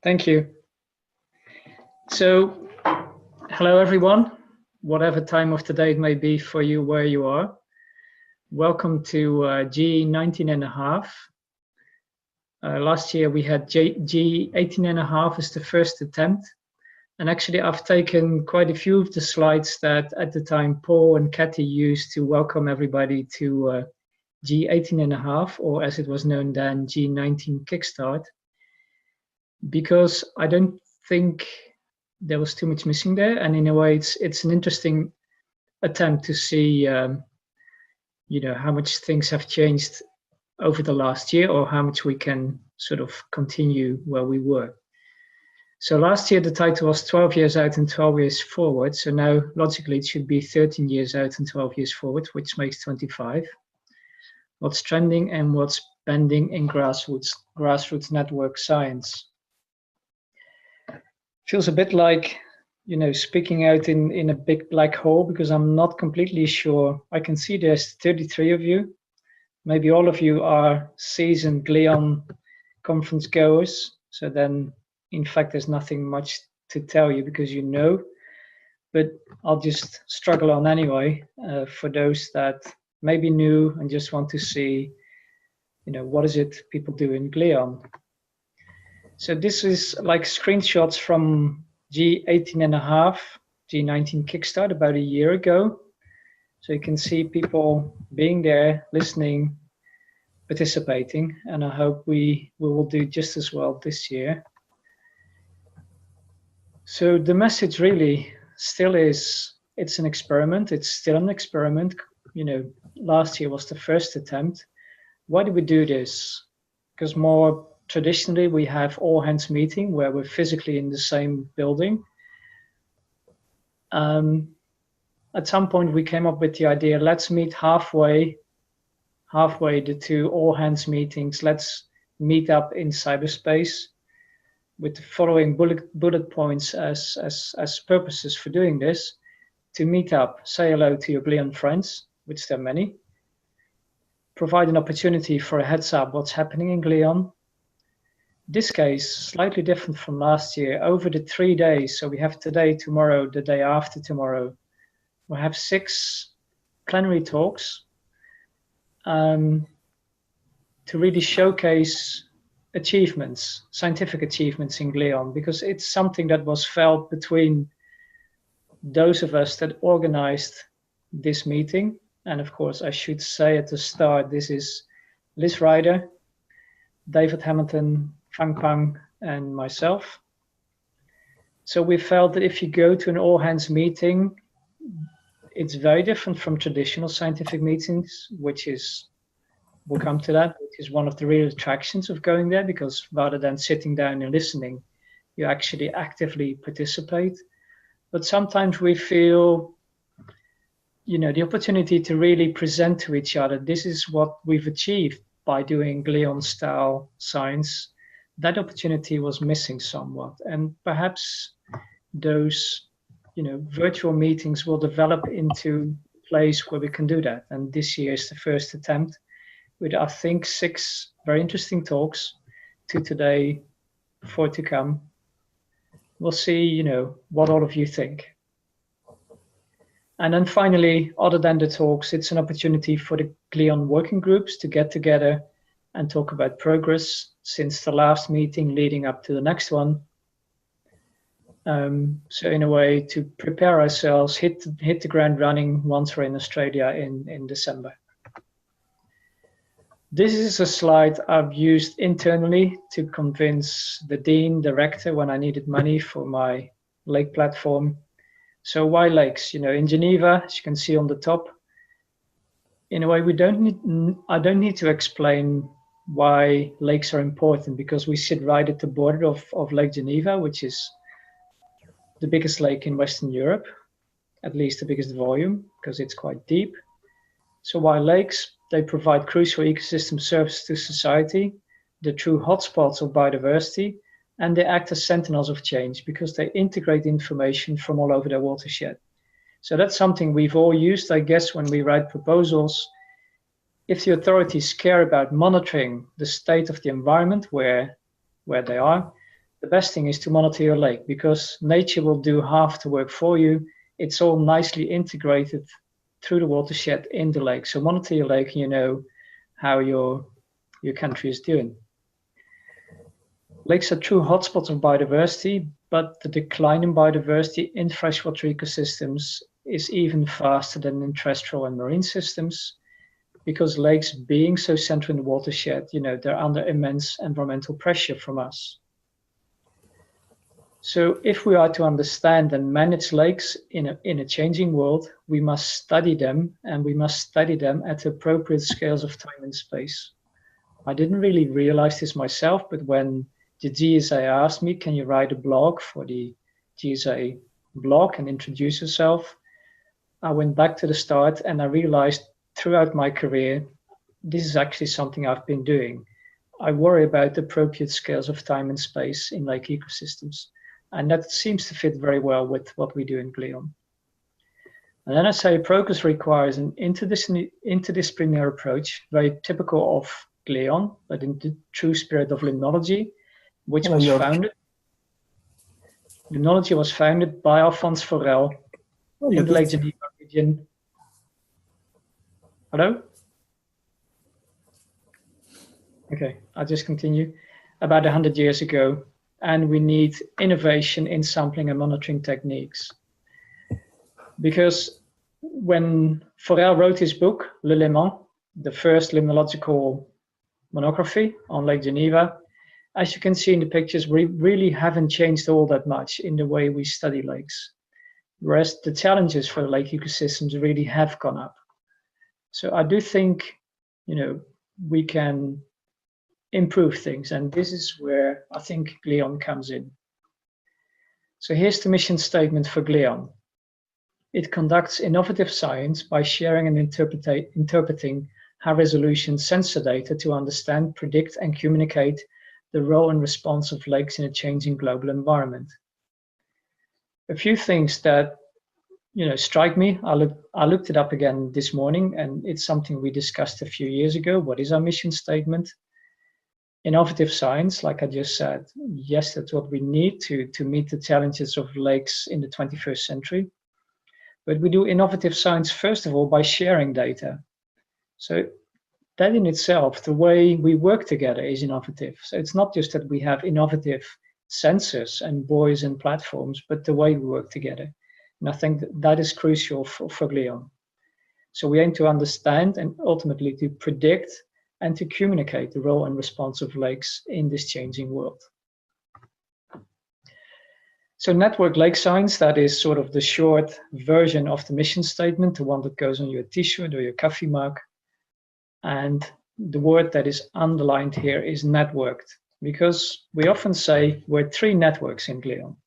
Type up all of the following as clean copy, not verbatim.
Thank you. So, hello everyone, whatever time of the day it may be for you where you are. Welcome to G19.5. Last year we had G18.5 as the first attempt. And actually I've taken quite a few of the slides that at the time Paul and Kathy used to welcome everybody to G18.5, or as it was known then, G19 Kickstart, because I don't think there was too much missing there, and in a way it's an interesting attempt to see how much things have changed over the last year, or how much we can sort of continue where we were. So last year the title was 12 years out and 12 years forward, so now logically it should be 13 years out and 12 years forward, which makes 25. What's trending and what's pending in grassroots network science. Feels a bit like, speaking out in a big black hole, because I'm not completely sure. I can see there's 33 of you. Maybe all of you are seasoned GLEON conference goers. So then, in fact, there's nothing much to tell you because you know. But I'll just struggle on anyway for those that may be new and just want to see, what is it people do in GLEON. So this is like screenshots from G18.5, G19 Kickstart about a year ago. So you can see people being there, listening, participating, and I hope we will do just as well this year. So the message really still is, it's an experiment. It's still an experiment. Last year was the first attempt. Why do we do this? Because more traditionally, we have all hands meeting where we're physically in the same building. At some point, we came up with the idea, let's meet halfway the two all hands meetings. Let's meet up in cyberspace with the following bullet points as purposes for doing this. To meet up, say hello to your GLEON friends, which there are many. Provide an opportunity for a heads up what's happening in GLEON. This case, slightly different from last year, over the 3 days, so we have today, tomorrow, the day after tomorrow, we'll have 6 plenary talks to really showcase achievements, scientific achievements in GLEON, because it's something that was felt between those of us that organized this meeting. And of course, I should say at the start, this is Liz Ryder, David Hamilton, Fang Pang, and myself. So we felt that if you go to an all-hands meeting, it's very different from traditional scientific meetings, which is, we'll come to that, which is one of the real attractions of going there, because rather than sitting down and listening, you actually actively participate. But sometimes we feel, the opportunity to really present to each other, this is what we've achieved by doing GLEON-style science. That opportunity was missing somewhat, and perhaps those, virtual meetings will develop into a place where we can do that. And this year is the first attempt with, I think, 6 very interesting talks, 2 today, 4 to come. We'll see, what all of you think. And then finally, other than the talks, it's an opportunity for the GLEON working groups to get together and talk about progress since the last meeting leading up to the next one. So in a way to prepare ourselves, hit the ground running once we're in Australia in December. This is a slide I've used internally to convince the Dean, Director, when I needed money for my lake platform. So why lakes? In Geneva, as you can see on the top, in a way I don't need to explain why lakes are important, because we sit right at the border of Lake Geneva, which is the biggest lake in Western Europe, at least the biggest volume, because it's quite deep. So why lakes? They provide crucial ecosystem services to society, the true hotspots of biodiversity, and they act as sentinels of change because they integrate information from all over their watershed. So that's something we've all used, I guess, when we write proposals. If the authorities care about monitoring the state of the environment where they are, the best thing is to monitor your lake, because nature will do half the work for you. It's all nicely integrated through the watershed in the lake. So monitor your lake and you know how your country is doing. Lakes are true hotspots of biodiversity, but the decline in biodiversity in freshwater ecosystems is even faster than in terrestrial and marine systems, because lakes being so central in the watershed, they're under immense environmental pressure from us. So if we are to understand and manage lakes in a changing world, we must study them, and we must study them at appropriate scales of time and space. I didn't really realize this myself, but when the GSA asked me, can you write a blog for the GSA blog and introduce yourself? I went back to the start and I realized throughout my career, this is actually something I've been doing. I worry about the appropriate scales of time and space in lake ecosystems. And that seems to fit very well with what we do in GLEON. And then I say progress requires an interdisciplinary approach, very typical of GLEON, but in the true spirit of limnology, which was founded. Limnology was founded by Alphonse Forel in the Lake Geneva region. Hello? Okay, I'll just continue. About 100 years ago, and we need innovation in sampling and monitoring techniques. Because when Forel wrote his book, Le Léman, the first limnological monography on Lake Geneva, as you can see in the pictures, we really haven't changed all that much in the way we study lakes, whereas the challenges for lake ecosystems really have gone up. So I do think, we can improve things, and this is where I think GLEON comes in. So here's the mission statement for GLEON. It conducts innovative science by sharing and interpreting high-resolution sensor data to understand, predict, and communicate the role and response of lakes in a changing global environment. A few things that strike me. I looked it up again this morning, and it's something we discussed a few years ago. What is our mission statement? Innovative science, like I just said, yes, that's what we need to meet the challenges of lakes in the 21st century. But we do innovative science, first of all, by sharing data. So that in itself, the way we work together is innovative. So it's not just that we have innovative sensors and buoys and platforms, but the way we work together. And I think that is crucial for GLEON. So we aim to understand and ultimately to predict and to communicate the role and response of lakes in this changing world. So network lake science, that is sort of the short version of the mission statement, the one that goes on your t-shirt or your coffee mug. And the word that is underlined here is networked, because we often say we're three networks in GLEON.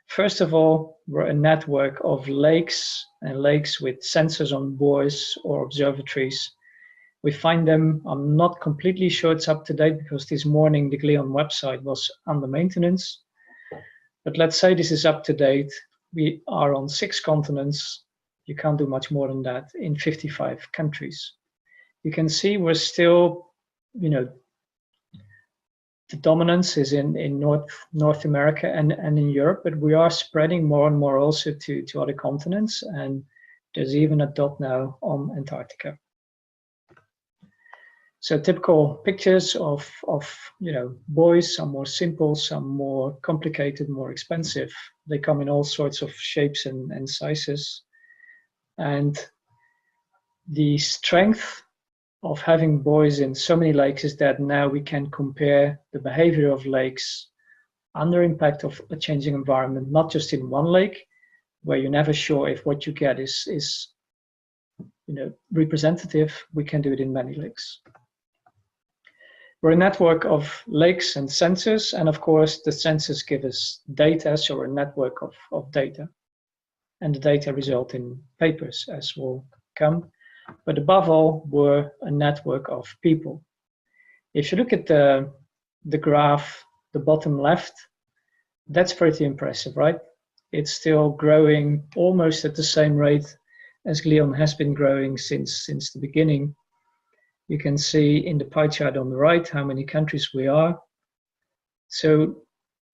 First of all, we're a network of lakes and lakes with sensors on buoys or observatories. We find them, I'm not completely sure it's up to date because this morning the GLEON website was under maintenance. But let's say this is up to date. We are on 6 continents. You can't do much more than that in 55 countries. You can see we're still, the dominance is in North America and in Europe, but we are spreading more and more also to other continents, and there's even a dot now on Antarctica. So typical pictures of buoys, some more simple, some more complicated, more expensive. They come in all sorts of shapes and sizes. And the strength of having buoys in so many lakes is that now we can compare the behavior of lakes under impact of a changing environment, not just in one lake, where you're never sure if what you get is representative. We can do it in many lakes. We're a network of lakes and sensors, and of course the sensors give us data, so we're a network of data. And the data result in papers, as will come. But above all, we're a network of people. If you look at the graph, the bottom left, that's pretty impressive, right? It's still growing almost at the same rate as GLEON has been growing since the beginning. You can see in the pie chart on the right how many countries we are. So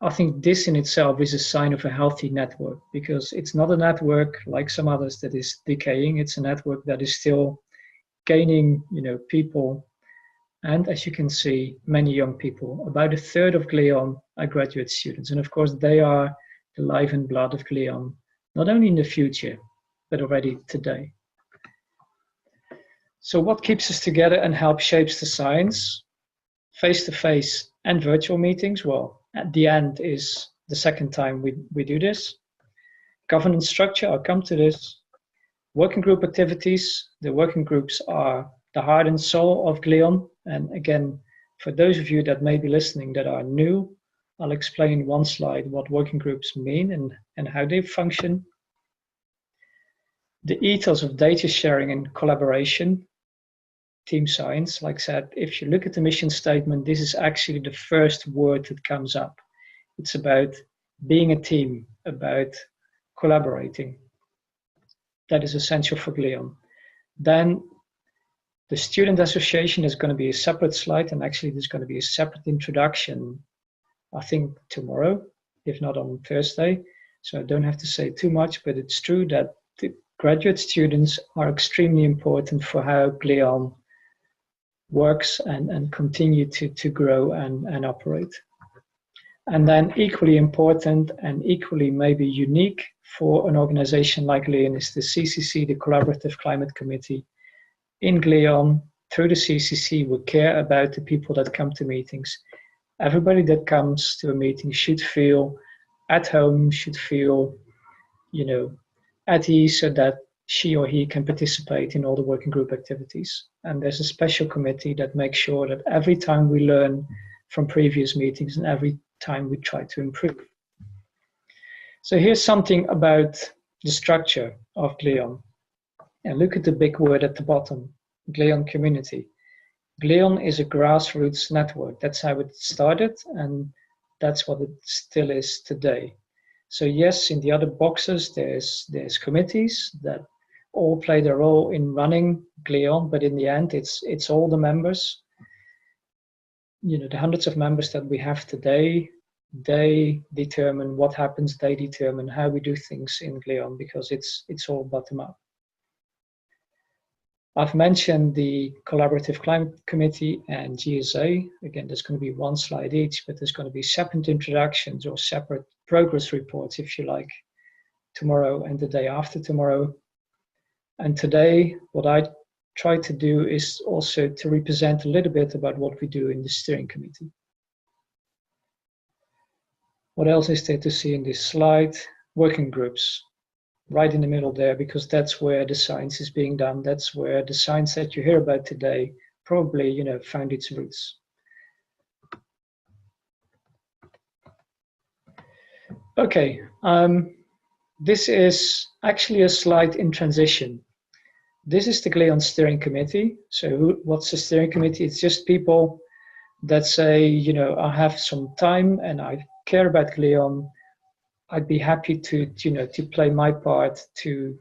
I think this in itself is a sign of a healthy network, because it's not a network like some others that is decaying. It's a network that is still gaining, people. And as you can see, many young people. About a third of GLEON are graduate students. And of course, they are the life and blood of GLEON, not only in the future, but already today. So what keeps us together and helps shapes the science? Face-to-face and virtual meetings. Well, at the end is the second time we do this. Governance structure, I'll come to this. Working group activities. The working groups are the heart and soul of GLEON. And again, for those of you that may be listening that are new, I'll explain one slide what working groups mean and how they function. The ethos of data sharing and collaboration. Team science, like I said, if you look at the mission statement, this is actually the first word that comes up. It's about being a team, about collaborating. That is essential for GLEON. Then the student association is going to be a separate slide, and actually there's going to be a separate introduction, I think tomorrow, if not on Thursday. So I don't have to say too much, but it's true that the graduate students are extremely important for how GLEON works and continue to grow and operate. And then equally important and equally maybe unique for an organization like GLEON is the CCC, the Collaborative Climate Committee. In GLEON, through the CCC, we care about the people that come to meetings. Everybody that comes to a meeting should feel at home, should feel, at ease, so that she or he can participate in all the working group activities. And there's a special committee that makes sure that every time we learn from previous meetings and every time we try to improve. So here's something about the structure of GLEON. And look at the big word at the bottom, GLEON community. GLEON is a grassroots network. That's how it started, and that's what it still is today. So yes, in the other boxes, there's committees that all play their role in running GLEON, but in the end, it's all the members. The hundreds of members that we have today, they determine what happens, they determine how we do things in GLEON, because it's all bottom up. I've mentioned the Collaborative Climate Committee and GSA. Again, there's going to be one slide each, but there's going to be separate introductions or separate progress reports, if you like, tomorrow and the day after tomorrow. And today, what I try to do is also to represent a little bit about what we do in the steering committee. What else is there to see in this slide? Working groups, right in the middle there, because that's where the science is being done. That's where the science that you hear about today probably, found its roots. Okay, this is actually a slide in transition. This is the GLEON steering committee. So what's the steering committee? It's just people that say, I have some time and I care about GLEON. I'd be happy to play my part to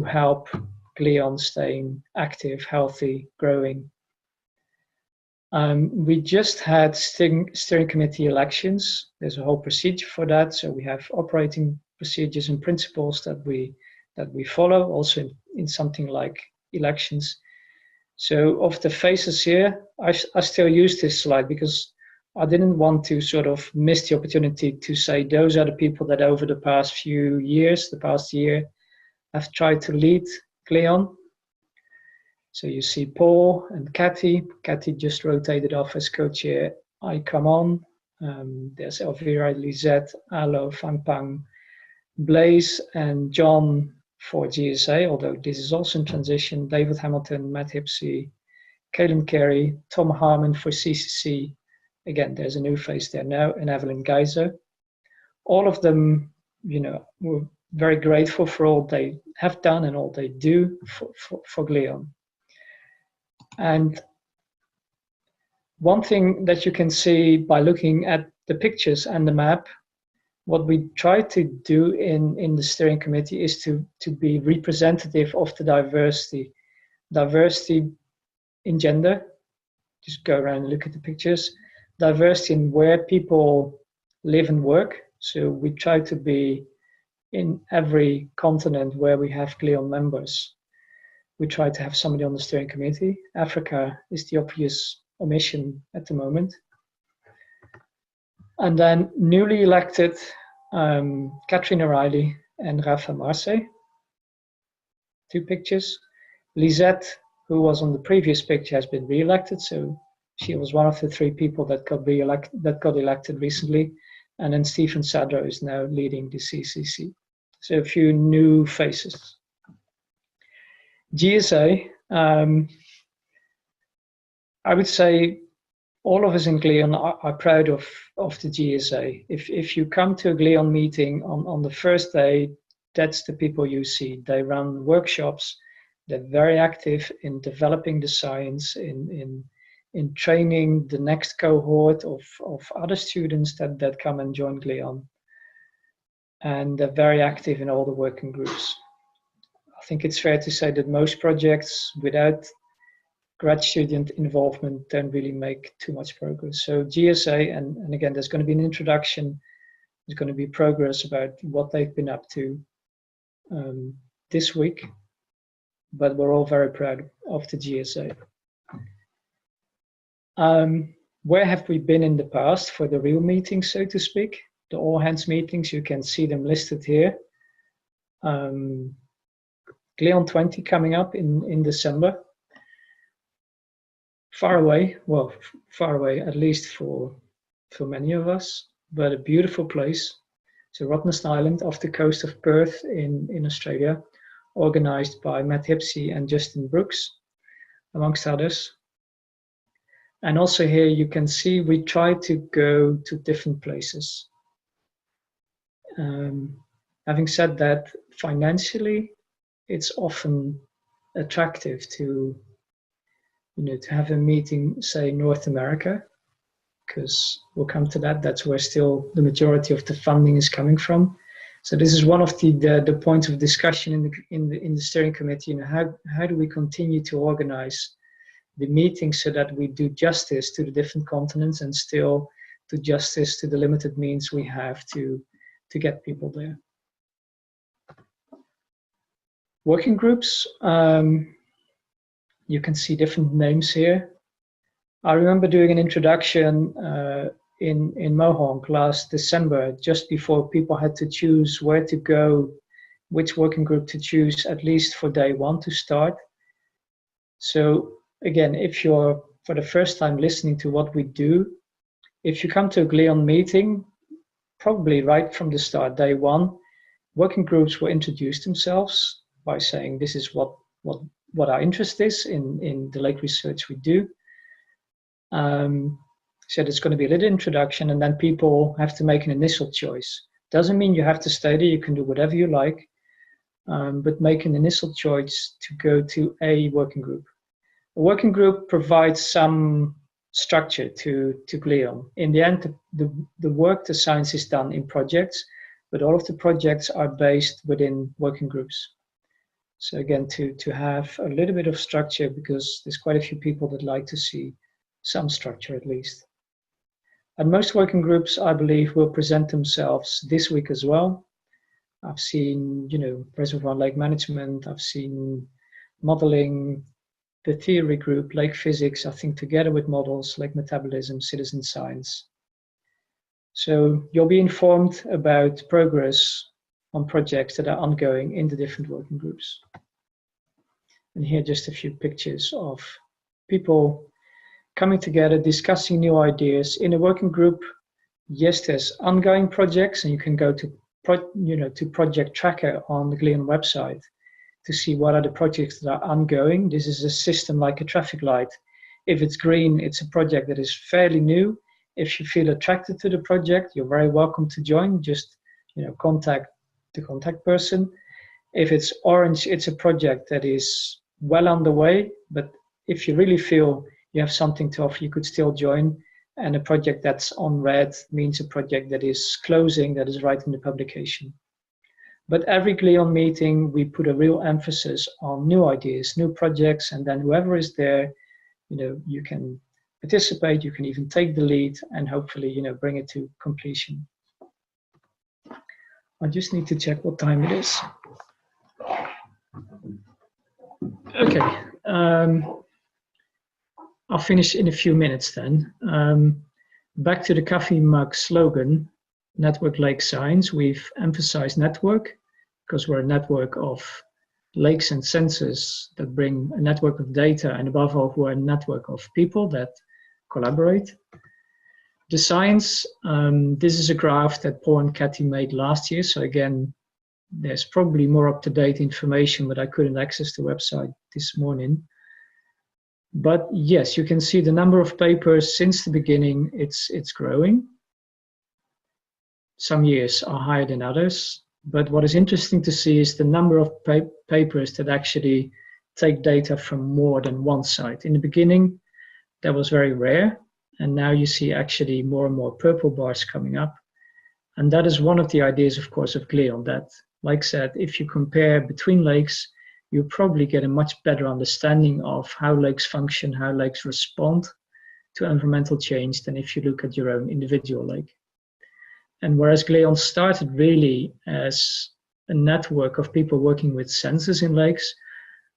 help GLEON staying active, healthy, growing. We just had steering committee elections. There's a whole procedure for that. So we have operating procedures and principles that we follow, also in something like elections. So of the faces here, I still use this slide because I didn't want to sort of miss the opportunity to say those are the people that over the past few years, the past year, have tried to lead GLEON. So you see Paul and Kathy. Kathy just rotated off as co-chair. I come on. There's Elvira, Lisette, Alo, Fang Pang, Blaise, and John for GSA, although this is also in transition. David Hamilton, Matt Hipsey, Kaylin Carey, Tom Harmon for CCC. Again, there's a new face there now, and Evelyn Geyser. All of them, we're very grateful for all they have done and all they do for GLEON. And one thing that you can see by looking at the pictures and the map, what we try to do in the steering committee is to be representative of the diversity in gender. Just go around and look at the pictures. Diversity in where people live and work. So we try to be in every continent where we have GLEON members. We try to have somebody on the steering committee. Africa is the obvious omission at the moment. And then newly elected Catherine O'Reilly and Rafa Marce. 2 pictures. Lisette, who was on the previous picture, has been re-elected, so she was one of the 3 people that got elected recently. And then Stephen Sadro is now leading the CCC. So a few new faces. GSA, I would say all of us in GLEON are proud of the GSA. If you come to a GLEON meeting on the first day, that's the people you see. They run workshops. They're very active in developing the science, in training the next cohort of other students that come and join GLEON. And they're very active in all the working groups. I think it's fair to say that most projects without grad student involvement don't really make too much progress. So GSA, and again, there's going to be an introduction, there's going to be progress about what they've been up to this week, but we're all very proud of the GSA. Where have we been in the past for the real meetings, so to speak? The all hands meetings, you can see them listed here. GLEON 20 coming up in December. Far away, well, far away at least for many of us, but a beautiful place. So Rottnest Island off the coast of Perth in Australia, organized by Matt Hipsey and Justin Brooks, amongst others. And also here you can see we try to go to different places. Having said that, financially, it's often attractive to have a meeting, say, North America, because we'll come to that. That's where still the majority of the funding is coming from. So this is one of the points of discussion in the steering committee. How do we continue to organize the meetings so that we do justice to the different continents and still do justice to the limited means we have to get people there. Working groups, you can see different names here. I remember doing an introduction in Mohonk last December, just before people had to choose where to go, which working group to choose, at least for day 1 to start. So again, if you're for the first time listening to what we do, if you come to a GLEON meeting, probably right from the start, day 1, working groups will introduce themselves by saying this is what our interest is in the lake research we do. So there's going to be a little introduction, and then people have to make an initial choice. Doesn't mean you have to stay there, you can do whatever you like, but make an initial choice to go to a working group. A working group provides some structure to GLEON. In the end, the work, the science is done in projects, but all of the projects are based within working groups. So again, to have a little bit of structure, because there's quite a few people that like to see some structure at least. And most working groups, I believe, will present themselves this week as well. I've seen, reservoir lake management, I've seen modeling, the theory group, lake physics, I think together with models, lake metabolism, citizen science. So you'll be informed about progress on projects that are ongoing in the different working groups. And here just a few pictures of people coming together, discussing new ideas. In a working group, yes, there's ongoing projects, and you can go to Project Tracker on the GLEON website to see what are the projects that are ongoing. This is a system like a traffic light. If it's green, it's a project that is fairly new. If you feel attracted to the project, you're very welcome to join. Just contact the contact person. If it's orange, it's a project that is well underway, but if you really feel you have something to offer, you could still join. And a project that's on red means a project that is closing, that is right in the publication. But every GLEON meeting, we put a real emphasis on new ideas, new projects, and then whoever is there, you can participate, you can even take the lead, and hopefully, bring it to completion. I just need to check what time it is. Okay, I'll finish in a few minutes then. Back to the coffee mug slogan, Network Lake Science. We've emphasized network because we're a network of lakes and sensors that bring a network of data, and above all, we're a network of people that collaborate. The science, this is a graph that Paul and Kathy made last year. So again, there's probably more up-to-date information, but I couldn't access the website this morning. But yes, you can see the number of papers since the beginning, it's growing. Some years are higher than others. But what is interesting to see is the number of papers that actually take data from more than one site. In the beginning, that was very rare. And now you see actually more and more purple bars coming up. And that is one of the ideas, of course, of GLEON, that, like I said, if you compare between lakes, you probably get a much better understanding of how lakes function, how lakes respond to environmental change than if you look at your own individual lake. And whereas GLEON started really as a network of people working with sensors in lakes,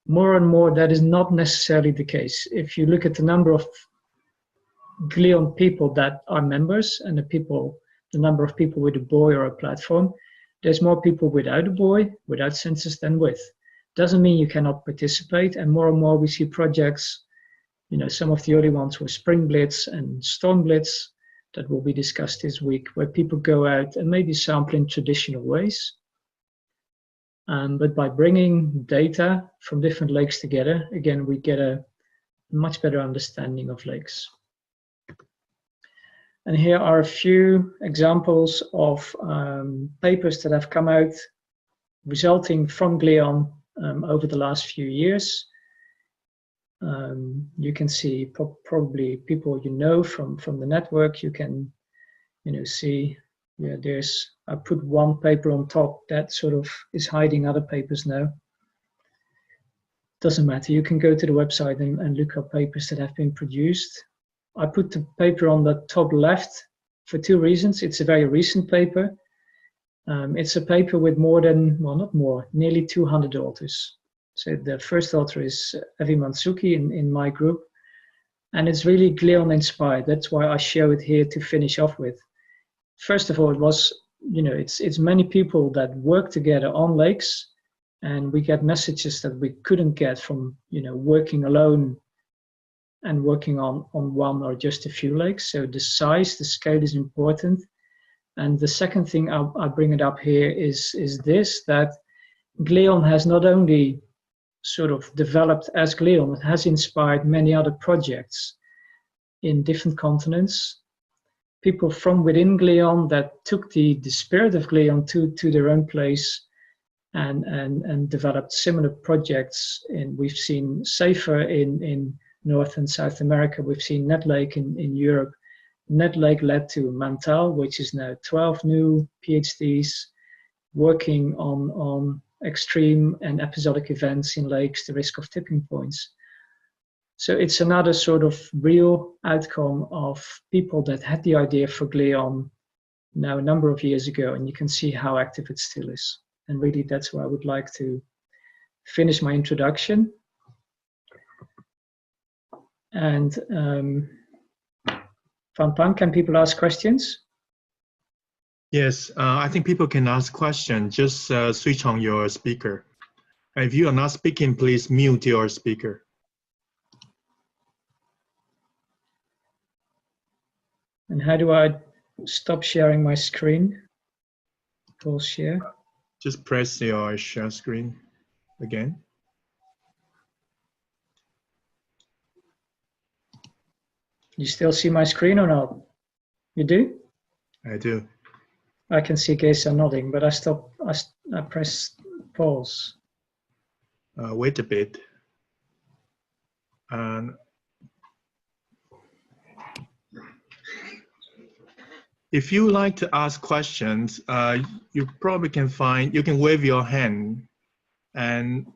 more and more that is not necessarily the case. If you look at the number of GLEON people that are members and the number of people with a buoy or a platform, there's more people without a buoy, without sensors than with. Doesn't mean you cannot participate, and more we see projects, some of the early ones were Spring Blitz and Storm Blitz that will be discussed this week, where people go out and maybe sample in traditional ways. But by bringing data from different lakes together, again, we get a much better understanding of lakes. And here are a few examples of papers that have come out resulting from GLEON over the last few years. You can see probably people from the network. You can see, I put one paper on top that sort of is hiding other papers now. Doesn't matter, you can go to the website and look up papers that have been produced. I put the paper on the top left for two reasons. It's a very recent paper. It's a paper with nearly 200 authors. So the first author is Evi Mansuki in my group, and it's really GLEON inspired. That's why I show it here to finish off with. First of all, it was, it's many people that work together on lakes, and we get messages that we couldn't get from, working alone and working on one or just a few lakes. So the size, the scale is important. And the second thing I bring it up here is this, that GLEON has not only sort of developed as GLEON, it has inspired many other projects in different continents. People from within GLEON that took the spirit of GLEON to their own place and developed similar projects. And we've seen SAFER in North and South America. We've seen NetLake in Europe. NetLake led to Mantal, which is now 12 new PhDs working on extreme and episodic events in lakes, the risk of tipping points. So it's another sort of real outcome of people that had the idea for GLEON now a number of years ago, and you can see how active it still is. And really, that's where I would like to finish my introduction. And Van Pan, can people ask questions? Yes, I think people can ask questions. Just switch on your speaker. If you are not speaking, please mute your speaker. And how do I stop sharing my screen? Full share. Just press your share screen again. You still see my screen or not? You do? I do. I can see Gesa nodding, but I press pause. Wait a bit. If you like to ask questions, you probably can you can wave your hand, and